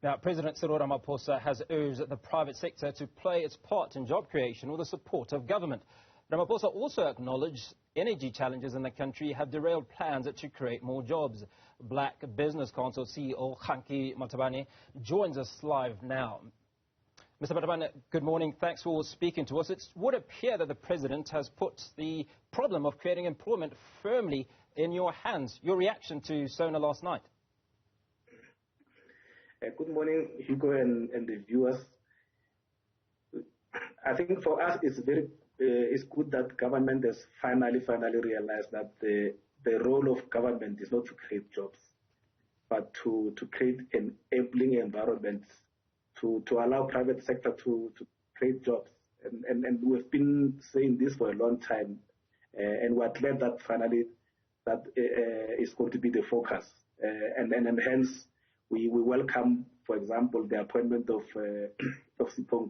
Now, President Cyril Ramaphosa has urged the private sector to play its part in job creation with the support of government. Ramaphosa also acknowledged energy challenges in the country have derailed plans to create more jobs. Black Business Council CEO Kganki Matabane joins us live now. Mr. Matabane, good morning. Thanks for speaking to us. It would appear that the President has put the problem of creating employment firmly in your hands. Your reaction to SONA last night? Good morning, Hugo and the viewers. I think for us it's good that government has finally realized that the role of government is not to create jobs, but to create an enabling environment to allow private sector to create jobs. And we've been saying this for a long time, and we're glad that finally that is going to be the focus. And hence we welcome, for example, the appointment of Sipho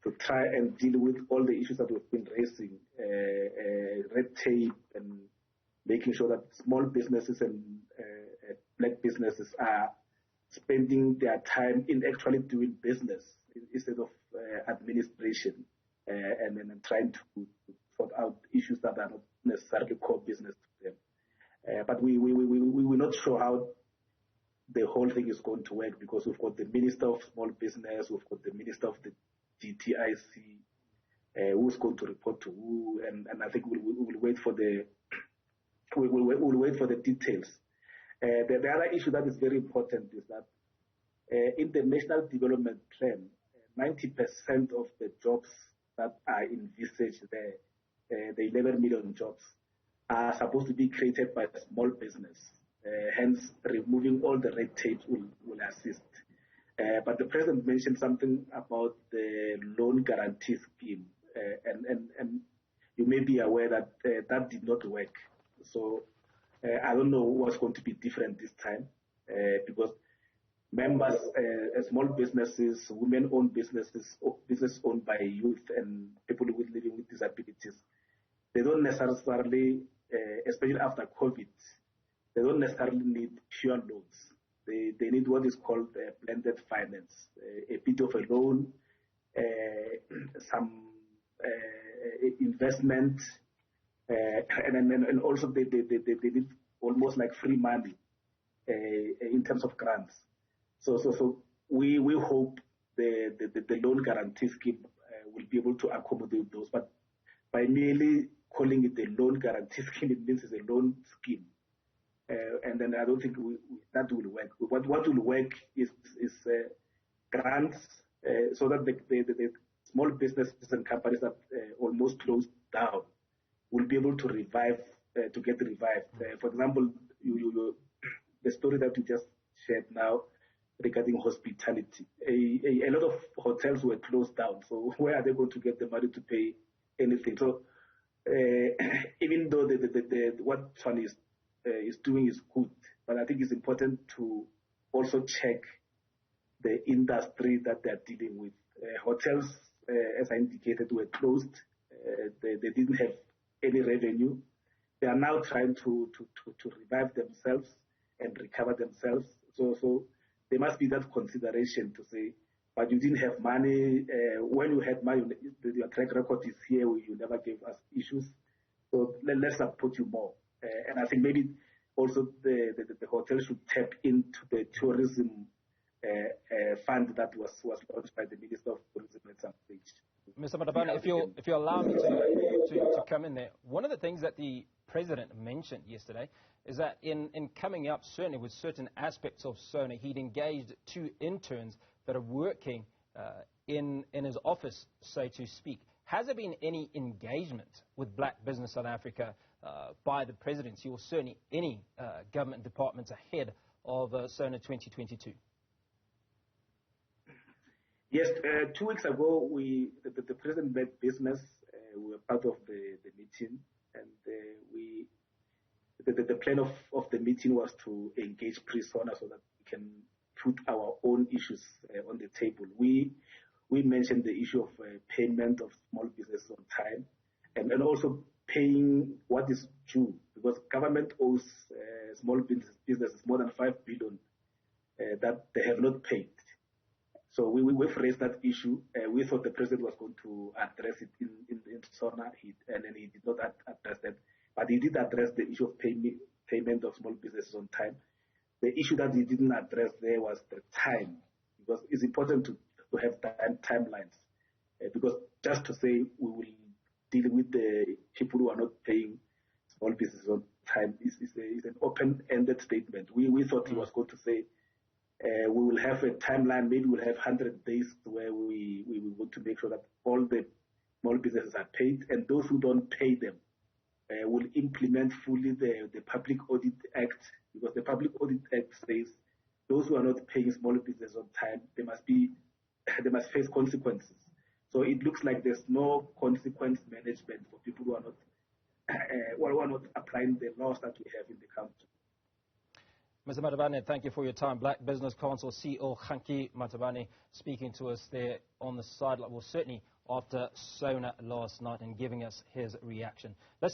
to try and deal with all the issues that we've been raising, red tape, and making sure that small businesses and black businesses are spending their time in actually doing business instead of administration, and then trying to sort out issues that are not necessarily core business to them. But we're not sure how the whole thing is going to work, because we've got the Minister of Small Business, we've got the Minister of the GTIC, who's going to report to who, and I think we'll wait for the details. The other issue that is very important is that in the National Development Plan, 90% of the jobs that are envisaged there, the 11 million jobs, are supposed to be created by small business. Hence, removing all the red tape will assist. But the President mentioned something about the loan guarantee scheme, and you may be aware that that did not work. So I don't know what's going to be different this time, because members, small businesses, women-owned businesses, business owned by youth and people living with disabilities, they don't necessarily, especially after COVID, they don't necessarily need pure loans. They need what is called blended finance, a bit of a loan, some investment, and also they need almost like free money in terms of grants. So we hope the loan guarantee scheme will be able to accommodate those. But by merely calling it a loan guarantee scheme, it means it's a loan scheme. And then I don't think that will work. What will work is grants, so that the small businesses and companies that almost closed down will be able to revive, to get revived. For example, the story that you just shared now regarding hospitality. A lot of hotels were closed down, so where are they going to get the money to pay anything? So even though what Swan is doing is good, but I think it's important to also check the industry that they're dealing with. Hotels, as I indicated, were closed. They didn't have any revenue. They are now trying to revive themselves and recover themselves. So there must be that consideration to say, but you didn't have money. When you had money, your track record is here. You never gave us issues. So let's support you more. And I think maybe also the hotel should tap into the tourism fund that was launched by the Minister of Tourism at some stage. Mr. Matabane, if you allow me to come in there, one of the things that the President mentioned yesterday is that in coming up, certainly with certain aspects of SONA, he'd engaged 2 interns that are working in his office, so to speak. Has there been any engagement with Black Business South Africa by the presidency, or certainly any government departments ahead of SONA 2022? Yes, 2 weeks ago, the President made business. We were part of the meeting, and the plan of the meeting was to engage pre-SONA so that we can put our own issues on the table. We mentioned the issue of payment of small businesses on time, and also paying what is due, because government owes small businesses more than 5 billion that they have not paid. So we've raised that issue. We thought the president was going to address it in SONA, and then he did not address that. But he did address the issue of payment of small businesses on time. The issue that he didn't address there was the time, because it's important to have timelines. Because just to say we will deal with the people who are not paying small businesses on time is an open-ended statement. We thought he was going to say we will have a timeline, maybe we'll have 100 days where we want to make sure that all the small businesses are paid, and those who don't pay them will implement fully the Public Audit Act, because the Public Audit Act says those who are not paying small businesses on time, they must face consequences. So it looks like there's no consequence management for people who are not applying the laws that we have in the country. Mr. Matabane, thank you for your time. Black Business Council CEO Kganki Matabane speaking to us there on the sideline, well, certainly after SONA last night, and giving us his reaction. Let's take